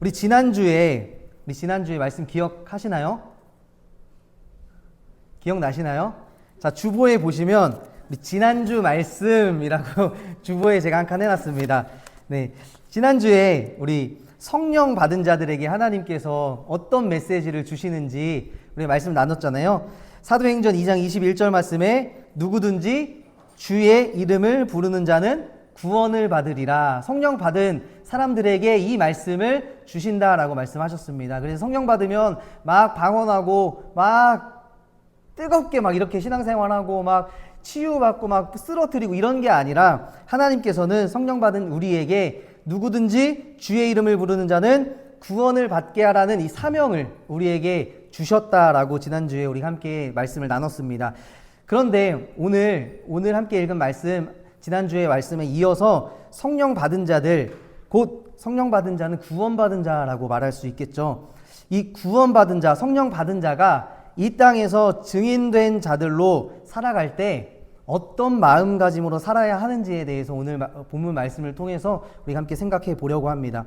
우리 지난주에 말씀 기억하시나요? 기억나시나요? 자, 주보에 보시면 우리 지난주 말씀이라고 주보에 제가 한 칸 해놨습니다. 네, 지난주에 우리 성령 받은 자들에게 하나님께서 어떤 메시지를 주시는지 우리 말씀 나눴잖아요. 사도행전 2장 21절 말씀에 누구든지 주의 이름을 부르는 자는 구원을 받으리라. 성령 받은 사람들에게 이 말씀을 주신다라고 말씀하셨습니다. 그래서 성령 받으면 막 방언하고 막 뜨겁게 막 이렇게 신앙생활하고 막 치유받고 막 쓰러뜨리고 이런 게 아니라 하나님께서는 성령 받은 우리에게 누구든지 주의 이름을 부르는 자는 구원을 받게 하라는 이 사명을 우리에게 주셨다라고 지난주에 우리 함께 말씀을 나눴습니다. 그런데 오늘 함께 읽은 말씀, 지난주의 말씀에 이어서 성령 받은 자들, 곧 성령 받은 자는 구원받은 자라고 말할 수 있겠죠. 이 구원받은 자, 성령 받은 자가 이 땅에서 증인된 자들로 살아갈 때 어떤 마음가짐으로 살아야 하는지에 대해서 오늘 본문 말씀을 통해서 우리가 함께 생각해 보려고 합니다.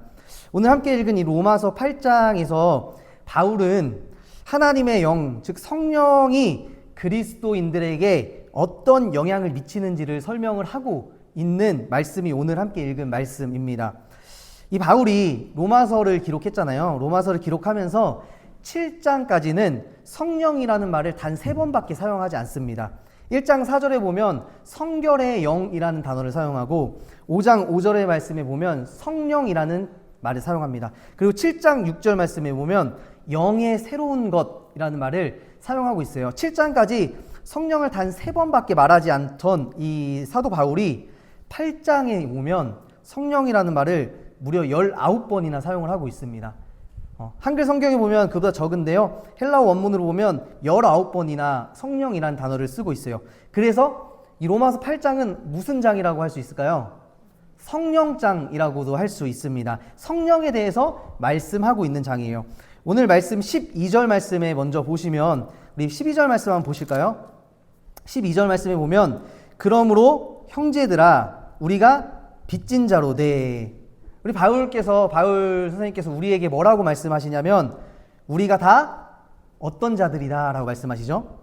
오늘 함께 읽은 이 로마서 8장에서 바울은 하나님의 영, 즉 성령이 그리스도인들에게 어떤 영향을 미치는지를 설명을 하고 있는 말씀이 오늘 함께 읽은 말씀입니다. 이 바울이 로마서를 기록했잖아요. 로마서를 기록하면서 7장까지는 성령이라는 말을 단 3번밖에 사용하지 않습니다. 1장 4절에 보면 성결의 영이라는 단어를 사용하고 5장 5절의 말씀에 보면 성령이라는 말을 사용합니다. 그리고 7장 6절 말씀에 보면 영의 새로운 것이라는 말을 사용하고 있어요. 7장까지 성령을 단 3번밖에 말하지 않던 이 사도 바울이 8장에 오면 성령이라는 말을 무려 19번이나 사용을 하고 있습니다. 한글 성경에 보면 그보다 적은데요. 헬라어 원문으로 보면 19번이나 성령이라는 단어를 쓰고 있어요. 그래서 이 로마서 8장은 무슨 장이라고 할 수 있을까요? 성령장이라고도 할 수 있습니다. 성령에 대해서 말씀하고 있는 장이에요. 오늘 말씀 12절 말씀에 먼저 보시면 우리 12절 말씀 한번 보실까요? 12절 말씀에 보면 그러므로 형제들아 우리가 빚진 자로되, 우리 바울 선생님께서 우리에게 뭐라고 말씀하시냐면 우리가 다 어떤 자들이다 라고 말씀하시죠?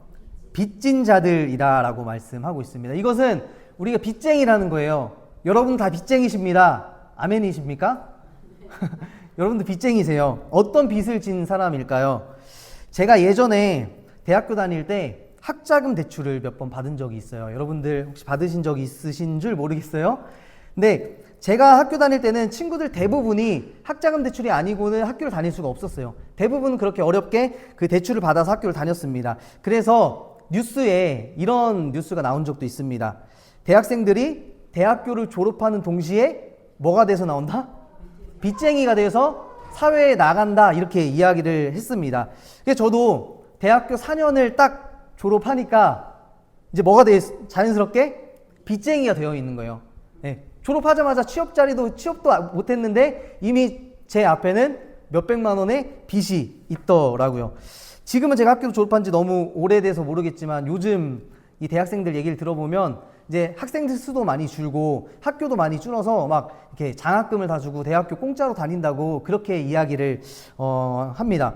빚진 자들이다 라고 말씀하고 있습니다. 이것은 우리가 빚쟁이라는 거예요. 여러분 다 빚쟁이십니다. 아멘이십니까? 여러분도 빚쟁이세요. 어떤 빚을 진 사람일까요? 제가 예전에 대학교 다닐 때 학자금 대출을 몇 번 받은 적이 있어요. 여러분들 혹시 받으신 적이 있으신 줄 모르겠어요. 근데 제가 학교 다닐 때는 친구들 대부분이 학자금 대출이 아니고는 학교를 다닐 수가 없었어요. 대부분 그렇게 어렵게 그 대출을 받아서 학교를 다녔습니다. 그래서 뉴스에 이런 뉴스가 나온 적도 있습니다. 대학생들이 대학교를 졸업하는 동시에 뭐가 돼서 나온다? 빚쟁이가 돼서 사회에 나간다, 이렇게 이야기를 했습니다. 그래서 저도 대학교 4년을 딱 졸업하니까 이제 뭐가 자연스럽게 빚쟁이가 되어 있는 거예요. 네. 졸업하자마자 취업도 못했는데 이미 제 앞에는 몇백만 원의 빚이 있더라고요. 지금은 제가 학교 졸업한 지 너무 오래돼서 모르겠지만 요즘 이 대학생들 얘기를 들어보면 이제 학생들 수도 많이 줄고 학교도 많이 줄어서 막 이렇게 장학금을 다 주고 대학교 공짜로 다닌다고 그렇게 이야기를 합니다.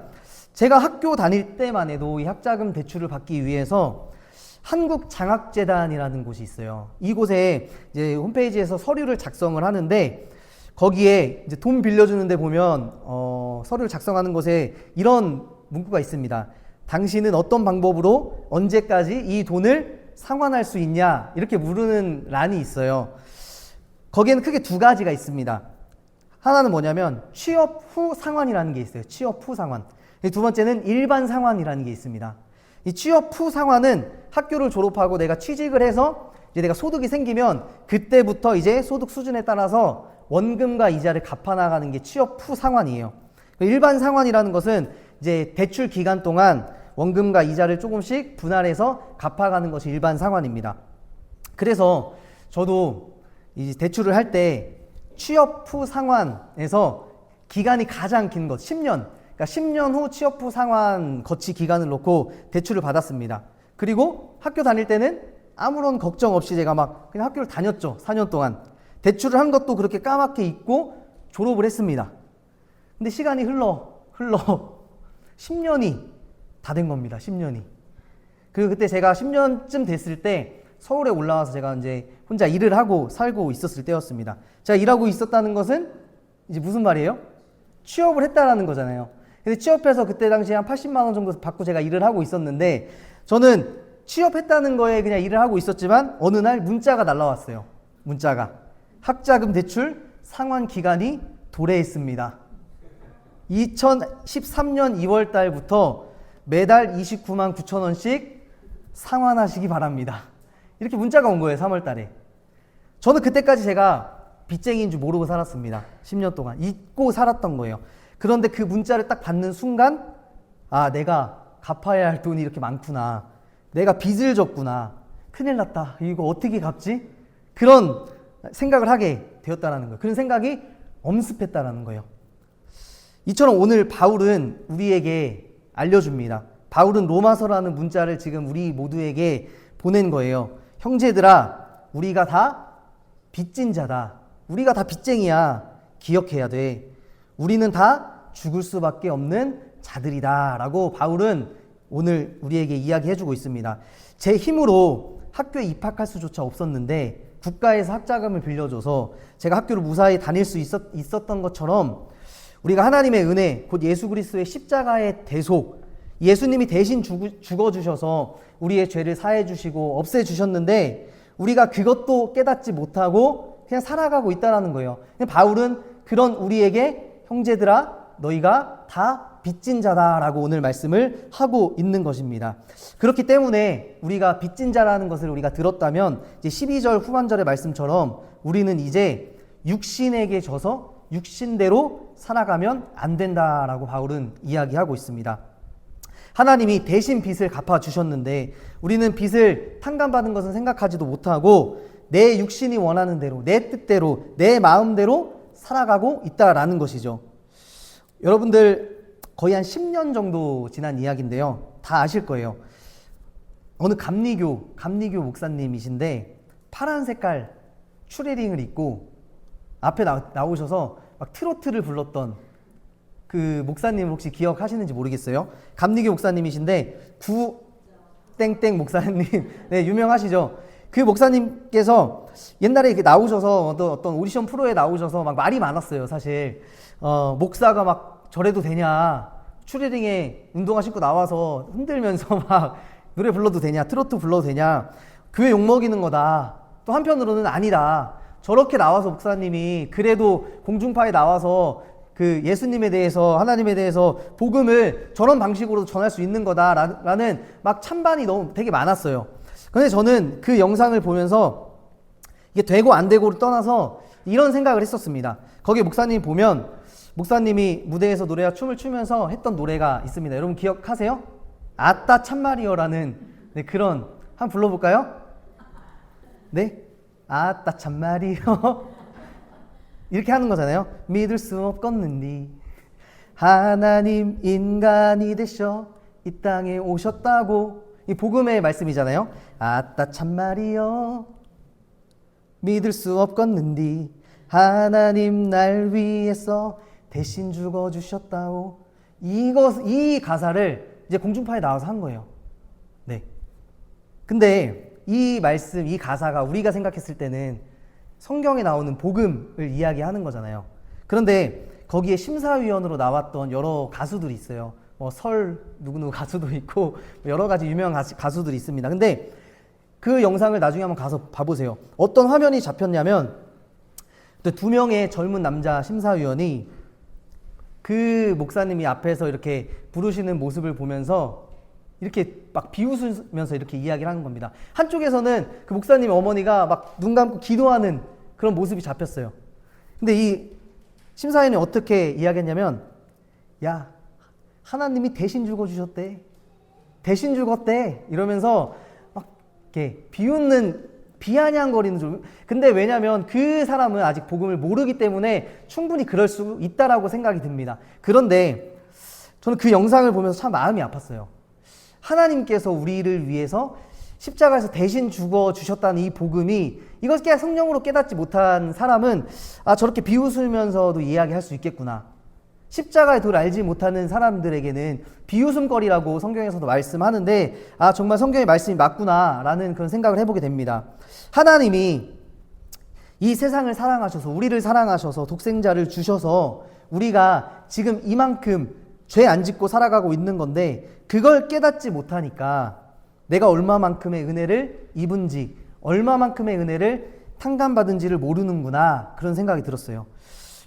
제가 학교 다닐 때만 해도 이 학자금 대출을 받기 위해서 한국장학재단이라는 곳이 있어요. 이곳에 이제 홈페이지에서 서류를 작성을 하는데 거기에 이제 돈 빌려주는 데 보면 서류를 작성하는 곳에 이런 문구가 있습니다. 당신은 어떤 방법으로 언제까지 이 돈을 상환할 수 있냐, 이렇게 물으는 란이 있어요. 거기에는 크게 2가지가 있습니다. 하나는 뭐냐면 취업 후 상환이라는 게 있어요. 취업 후 상환. 2번째는 일반 상환이라는 게 있습니다. 이 취업 후 상환은 학교를 졸업하고 내가 취직을 해서 이제 내가 소득이 생기면 그때부터 이제 소득 수준에 따라서 원금과 이자를 갚아나가는 게 취업 후 상환이에요. 일반 상환이라는 것은 이제 대출 기간 동안 원금과 이자를 조금씩 분할해서 갚아가는 것이 일반 상환입니다. 그래서 저도 이 대출을 할 때 취업 후 상환에서 기간이 가장 긴 것, 10년. 그러니까 10년 후 취업 후 상환 거치 기간을 놓고 대출을 받았습니다. 그리고 학교 다닐 때는 아무런 걱정 없이 제가 막 그냥 학교를 다녔죠. 4년 동안. 대출을 한 것도 그렇게 까맣게 잊고 졸업을 했습니다. 근데 시간이 흘러 10년이 다 된 겁니다. 10년이. 그리고 그때 제가 10년쯤 됐을 때 서울에 올라와서 제가 이제 혼자 일을 하고 살고 있었을 때였습니다. 제가 일하고 있었다는 것은 이제 무슨 말이에요? 취업을 했다라는 거잖아요. 근데 취업해서 그때 당시에 한 80만 원 정도 받고 제가 일을 하고 있었는데, 저는 취업했다는 거에 그냥 일을 하고 있었지만 어느 날 문자가 날라왔어요. 문자가 학자금 대출 상환 기간이 도래했습니다. 2013년 2월 달부터 매달 29만 9천 원씩 상환하시기 바랍니다. 이렇게 문자가 온 거예요. 3월 달에. 저는 그때까지 제가 빚쟁이인 줄 모르고 살았습니다. 10년 동안 잊고 살았던 거예요. 그런데 그 문자를 딱 받는 순간, 아, 내가 갚아야 할 돈이 이렇게 많구나, 내가 빚을 졌구나, 큰일 났다, 이거 어떻게 갚지? 그런 생각을 하게 되었다는 거예요. 그런 생각이 엄습했다는 거예요. 이처럼 오늘 바울은 우리에게 알려줍니다. 바울은 로마서라는 문자를 지금 우리 모두에게 보낸 거예요. 형제들아, 우리가 다 빚진 자다. 우리가 다 빚쟁이야. 기억해야 돼. 우리는 다 죽을 수밖에 없는 자들이다 라고 바울은 오늘 우리에게 이야기해주고 있습니다. 제 힘으로 학교에 입학할 수조차 없었는데 국가에서 학자금을 빌려줘서 제가 학교를 무사히 다닐 수 있었던 것처럼, 우리가 하나님의 은혜, 곧 예수 그리스도의 십자가의 대속, 예수님이 대신 죽어주셔서 우리의 죄를 사해주시고 없애주셨는데 우리가 그것도 깨닫지 못하고 그냥 살아가고 있다는 거예요. 바울은 그런 우리에게 형제들아, 너희가 다 빚진 자다라고 오늘 말씀을 하고 있는 것입니다. 그렇기 때문에 우리가 빚진 자라는 것을 우리가 들었다면 이제 12절 후반절의 말씀처럼 우리는 이제 육신에게 져서 육신대로 살아가면 안 된다라고 바울은 이야기하고 있습니다. 하나님이 대신 빚을 갚아주셨는데 우리는 빚을 탕감받은 것은 생각하지도 못하고 내 육신이 원하는 대로, 내 뜻대로, 내 마음대로 살아가고 있다라는 것이죠. 여러분들 거의 한 10년 정도 지난 이야기인데요. 다 아실 거예요. 어느 감리교 목사님이신데 파란 색깔 추리닝을 입고 앞에 나오셔서 막 트로트를 불렀던 그 목사님 혹시 기억하시는지 모르겠어요. 감리교 목사님이신데 구땡땡 목사님, 네, 유명하시죠. 그 목사님께서 옛날에 이렇게 나오셔서 어떤 오디션 프로에 나오셔서 막 말이 많았어요. 사실 목사가 막 저래도 되냐, 추리닝에 운동화 신고 나와서 흔들면서 막 노래 불러도 되냐, 트로트 불러도 되냐, 교회 욕먹이는 거다. 또 한편으로는 아니다, 저렇게 나와서 목사님이 그래도 공중파에 나와서 그 예수님에 대해서, 하나님에 대해서 복음을 저런 방식으로 전할 수 있는 거다라는 막 찬반이 너무 되게 많았어요. 근데 저는 그 영상을 보면서 이게 되고 안 되고를 떠나서 이런 생각을 했었습니다. 거기 목사님 보면 목사님이 무대에서 노래와 춤을 추면서 했던 노래가 있습니다. 여러분 기억하세요? 아따 참말이여라는, 네, 그런, 한번 불러볼까요? 네? 아따 참말이여 이렇게 하는 거잖아요. 믿을 수 없겠는디 하나님 인간이 되셔 이 땅에 오셨다고, 이 복음의 말씀이잖아요. 아따 참말이여 믿을 수 없겠는디 하나님 날 위해서 대신 죽어주셨다오. 이 가사를 이제 공중파에 나와서 한 거예요. 네. 근데 이 말씀, 이 가사가 우리가 생각했을 때는 성경에 나오는 복음을 이야기하는 거잖아요. 그런데 거기에 심사위원으로 나왔던 여러 가수들이 있어요. 설 누구누구 가수도 있고 여러 가지 유명한 가수들이 있습니다. 근데 그 영상을 나중에 한번 가서 봐보세요. 어떤 화면이 잡혔냐면 2명의 젊은 남자 심사위원이 그 목사님이 앞에서 이렇게 부르시는 모습을 보면서 이렇게 막 비웃으면서 이렇게 이야기를 하는 겁니다. 한쪽에서는 그 목사님의 어머니가 막 눈 감고 기도하는 그런 모습이 잡혔어요. 근데 이 심사위원이 어떻게 이야기했냐면, 야, 하나님이 대신 죽어주셨대, 대신 죽었대 이러면서 막 이렇게 비아냥거리는 좀. 근데 왜냐면 그 사람은 아직 복음을 모르기 때문에 충분히 그럴 수 있다라고 생각이 듭니다. 그런데 저는 그 영상을 보면서 참 마음이 아팠어요. 하나님께서 우리를 위해서 십자가에서 대신 죽어주셨다는 이 복음이, 이걸 성령으로 깨닫지 못한 사람은 아, 저렇게 비웃으면서도 이야기할 수 있겠구나. 십자가의 도를 알지 못하는 사람들에게는 비웃음거리라고 성경에서도 말씀하는데, 정말 성경의 말씀이 맞구나라는 그런 생각을 해보게 됩니다. 하나님이 이 세상을 사랑하셔서, 우리를 사랑하셔서 독생자를 주셔서 우리가 지금 이만큼 죄 안 짓고 살아가고 있는 건데, 그걸 깨닫지 못하니까 내가 얼마만큼의 은혜를 입은지, 얼마만큼의 은혜를 탕감받은지를 모르는구나, 그런 생각이 들었어요.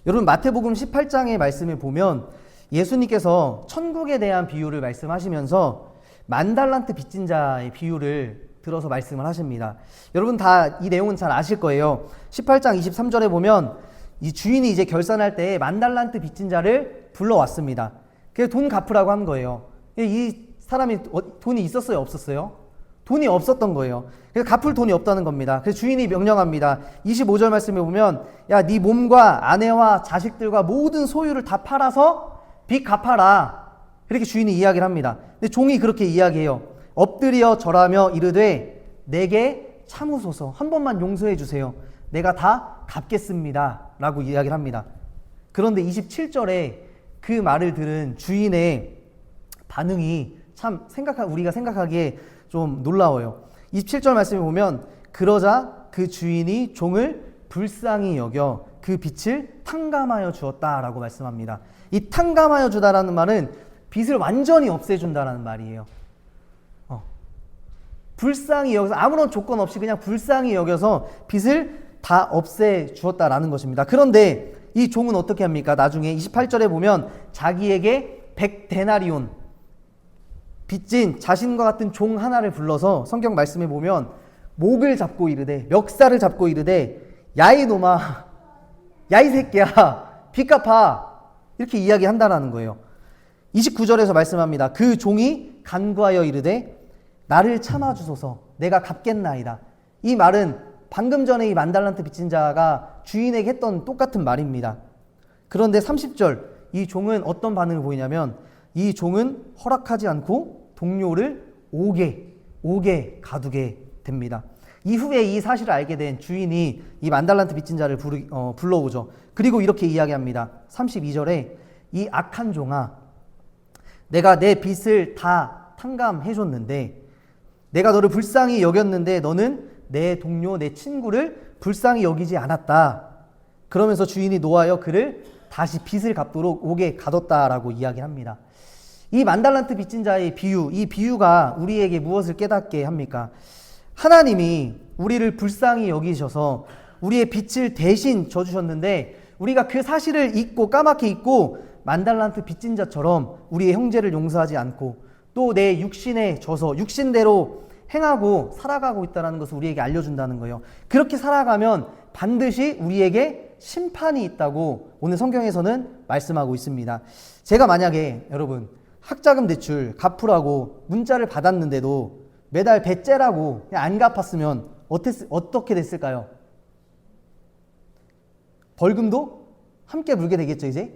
여러분, 마태복음 18장의 말씀을 보면 예수님께서 천국에 대한 비유를 말씀하시면서 만달란트 빚진 자의 비유를 들어서 말씀을 하십니다. 여러분 다 이 내용은 잘 아실 거예요. 18장 23절에 보면 이 주인이 이제 결산할 때 만달란트 빚진 자를 불러왔습니다. 그래서 돈 갚으라고 한 거예요. 이 사람이 돈이 있었어요, 없었어요? 돈이 없었던 거예요. 그래서 갚을 돈이 없다는 겁니다. 그래서 주인이 명령합니다. 25절 말씀에 보면, 야, 네 몸과 아내와 자식들과 모든 소유를 다 팔아서 빚 갚아라, 이렇게 주인이 이야기를 합니다. 근데 종이 그렇게 이야기해요. 엎드려 절하며 이르되 내게 참으소서, 한 번만 용서해 주세요. 내가 다 갚겠습니다, 라고 이야기를 합니다. 그런데 27절에 그 말을 들은 주인의 반응이 참 우리가 생각하기에 좀 놀라워요. 27절 말씀에 보면, 그러자 그 주인이 종을 불쌍히 여겨 그 빚을 탕감하여 주었다라고 말씀합니다. 이 탕감하여 주다라는 말은 빚을 완전히 없애준다라는 말이에요. 불쌍히 여겨서, 아무런 조건 없이 그냥 불쌍히 여겨서 빚을 다 없애 주었다라는 것입니다. 그런데 이 종은 어떻게 합니까? 나중에 28절에 보면 자기에게 100데나리온, 빚진 자신과 같은 종 하나를 불러서 성경 말씀에 보면 목을 잡고 이르되, 멱살을 잡고 이르되, 야 이놈아, 야 이 새끼야, 빚 갚아, 이렇게 이야기한다라는 거예요. 29절에서 말씀합니다. 그 종이 간구하여 이르되 나를 참아주소서, 내가 갚겠나이다. 이 말은 방금 전에 이 만달란트 빚진 자가 주인에게 했던 똑같은 말입니다. 그런데 30절, 이 종은 어떤 반응을 보이냐면, 이 종은 허락하지 않고 동료를 옥에 가두게 됩니다. 이후에 이 사실을 알게 된 주인이 이 만달란트 빚진 자를 불러오죠. 그리고 이렇게 이야기합니다. 32절에 이 악한 종아, 내가 내 빚을 다 탕감해줬는데, 내가 너를 불쌍히 여겼는데 너는 내 동료, 내 친구를 불쌍히 여기지 않았다. 그러면서 주인이 노하여 그를 다시 빚을 갚도록 옥에 가뒀다라고 이야기합니다. 이 만달란트 빚진 자의 비유, 이 비유가 우리에게 무엇을 깨닫게 합니까? 하나님이 우리를 불쌍히 여기셔서 우리의 빚을 대신 져주셨는데, 우리가 그 사실을 잊고 까맣게 잊고 만달란트 빚진 자처럼 우리의 형제를 용서하지 않고 또 내 육신에 져서 육신대로 행하고 살아가고 있다는 것을 우리에게 알려준다는 거예요. 그렇게 살아가면 반드시 우리에게 심판이 있다고 오늘 성경에서는 말씀하고 있습니다. 제가 만약에 여러분 학자금 대출 갚으라고 문자를 받았는데도 매달 배째라고 안 갚았으면 어떻게 됐을까요? 벌금도 함께 물게 되겠죠. 이제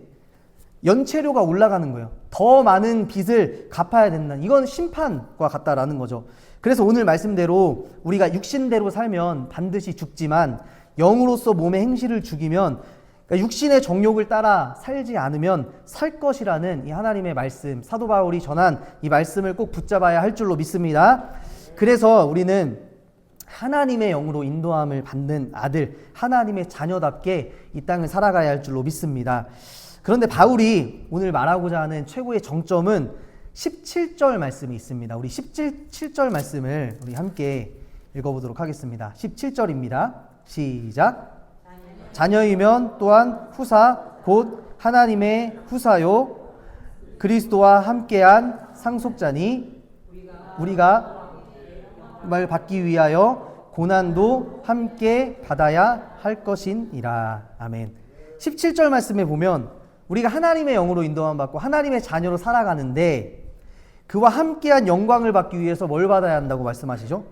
연체료가 올라가는 거예요. 더 많은 빚을 갚아야 된다. 이건 심판과 같다라는 거죠. 그래서 오늘 말씀대로 우리가 육신대로 살면 반드시 죽지만 영으로서 몸의 행실을 죽이면, 그러니까 육신의 정욕을 따라 살지 않으면 살 것이라는 이 하나님의 말씀, 사도 바울이 전한 이 말씀을 꼭 붙잡아야 할 줄로 믿습니다. 그래서 우리는 하나님의 영으로 인도함을 받는 아들, 하나님의 자녀답게 이 땅을 살아가야 할 줄로 믿습니다. 그런데 바울이 오늘 말하고자 하는 최고의 정점은 17절 말씀이 있습니다. 우리 17절 말씀을 우리 함께 읽어보도록 하겠습니다. 17절입니다. 시작. 자녀이면 또한 후사 곧 하나님의 후사요 그리스도와 함께한 상속자니 우리가 말 받기 위하여 고난도 함께 받아야 할 것이니라. 아멘. 17절 말씀에 보면 우리가 하나님의 영으로 인도함 받고 하나님의 자녀로 살아가는데, 그와 함께한 영광을 받기 위해서 뭘 받아야 한다고 말씀하시죠?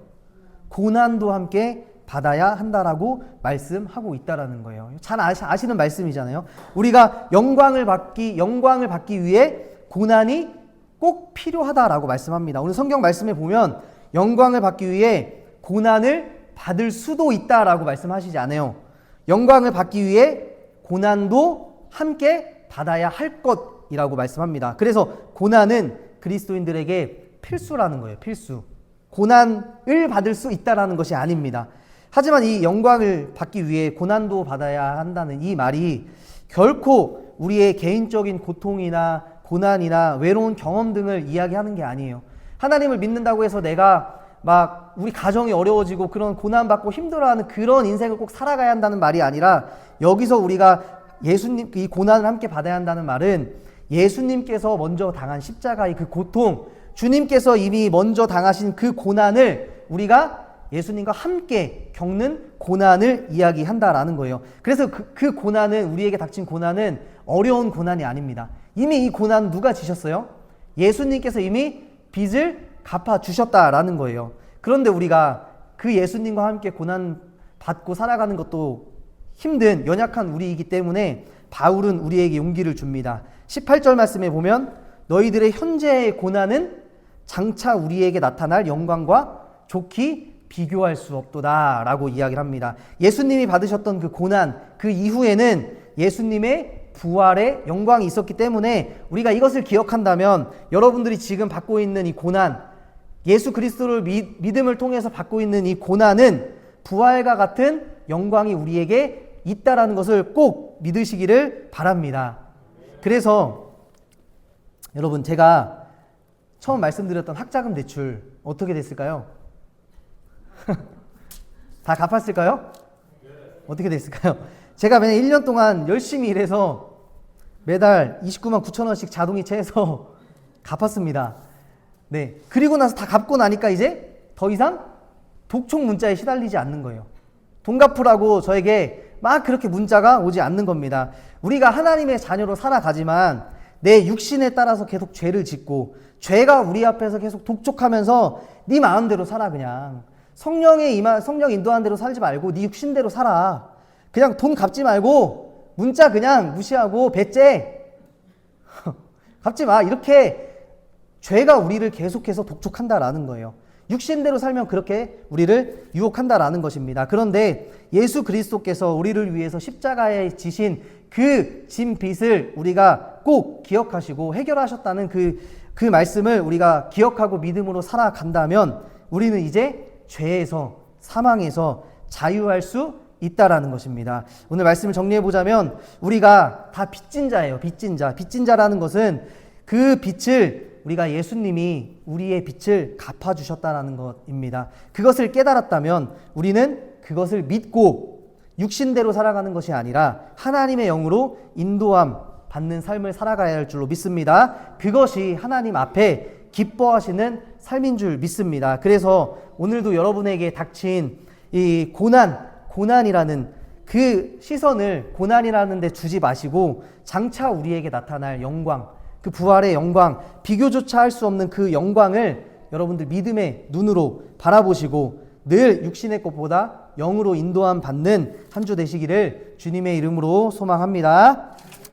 고난도 함께 받아야 한다라고 말씀하고 있다라는 거예요. 잘 아시는 말씀이잖아요. 우리가 영광을 받기 위해 고난이 꼭 필요하다라고 말씀합니다. 오늘 성경 말씀에 보면 영광을 받기 위해 고난을 받을 수도 있다라고 말씀하시지 않아요. 영광을 받기 위해 고난도 함께 받아야 할 것이라고 말씀합니다. 그래서 고난은 그리스도인들에게 필수라는 거예요. 필수. 고난을 받을 수 있다라는 것이 아닙니다. 하지만 이 영광을 받기 위해 고난도 받아야 한다는 이 말이 결코 우리의 개인적인 고통이나 고난이나 외로운 경험 등을 이야기하는 게 아니에요. 하나님을 믿는다고 해서 내가 막 우리 가정이 어려워지고 그런 고난받고 힘들어하는 그런 인생을 꼭 살아가야 한다는 말이 아니라, 여기서 우리가 예수님 이 고난을 함께 받아야 한다는 말은 예수님께서 먼저 당한 십자가의 그 고통, 주님께서 이미 먼저 당하신 그 고난을 우리가 예수님과 함께 겪는 고난을 이야기한다라는 거예요. 그래서 그 고난은, 우리에게 닥친 고난은 어려운 고난이 아닙니다. 이미 이 고난 누가 지셨어요? 예수님께서 이미 빚을 갚아주셨다라는 거예요. 그런데 우리가 그 예수님과 함께 고난 받고 살아가는 것도 힘든 연약한 우리이기 때문에 바울은 우리에게 용기를 줍니다. 18절 말씀에 보면 너희들의 현재의 고난은 장차 우리에게 나타날 영광과 좋기 비교할 수 없도다 라고 이야기를 합니다. 예수님이 받으셨던 그 고난, 그 이후에는 예수님의 부활의 영광이 있었기 때문에 우리가 이것을 기억한다면 여러분들이 지금 받고 있는 이 고난, 예수 그리스도를 믿음을 통해서 받고 있는 이 고난은 부활과 같은 영광이 우리에게 있다라는 것을 꼭 믿으시기를 바랍니다. 그래서 여러분, 제가 처음 말씀드렸던 학자금 대출 어떻게 됐을까요? 다 갚았을까요? 어떻게 됐을까요? 제가 매년 1년 동안 열심히 일해서 매달 29만 9천 원씩 자동이체해서 갚았습니다. 네. 그리고 나서 다 갚고 나니까 이제 더 이상 독촉 문자에 시달리지 않는 거예요. 돈 갚으라고 저에게 막 그렇게 문자가 오지 않는 겁니다. 우리가 하나님의 자녀로 살아가지만 내 육신에 따라서 계속 죄를 짓고 죄가 우리 앞에서 계속 독촉하면서 네 마음대로 살아. 그냥 성령 인도하는 대로 살지 말고 네 육신대로 살아. 그냥 돈 갚지 말고 문자 그냥 무시하고 배째 갚지 마. 이렇게 죄가 우리를 계속해서 독촉한다라는 거예요. 육신대로 살면 그렇게 우리를 유혹한다라는 것입니다. 그런데 예수 그리스도께서 우리를 위해서 십자가에 지신 그 짐 빚을 우리가 꼭 기억하시고 해결하셨다는 그 말씀을 우리가 기억하고 믿음으로 살아간다면 우리는 이제 죄에서, 사망에서 자유할 수 있다라는 것입니다. 오늘 말씀을 정리해보자면 우리가 다 빚진 자예요. 빚진 자. 빚진 자라는 것은 그 빚을 우리가 예수님이 우리의 빚을 갚아주셨다는 것입니다. 그것을 깨달았다면 우리는 그것을 믿고 육신대로 살아가는 것이 아니라 하나님의 영으로 인도함 받는 삶을 살아가야 할 줄로 믿습니다. 그것이 하나님 앞에 기뻐하시는 삶인 줄 믿습니다. 그래서 오늘도 여러분에게 닥친 이 고난이라는 그 시선을 고난이라는 데 주지 마시고 장차 우리에게 나타날 영광, 그 부활의 영광, 비교조차 할 수 없는 그 영광을 여러분들 믿음의 눈으로 바라보시고 늘 육신의 것보다 영으로 인도함 받는 한 주 되시기를 주님의 이름으로 소망합니다.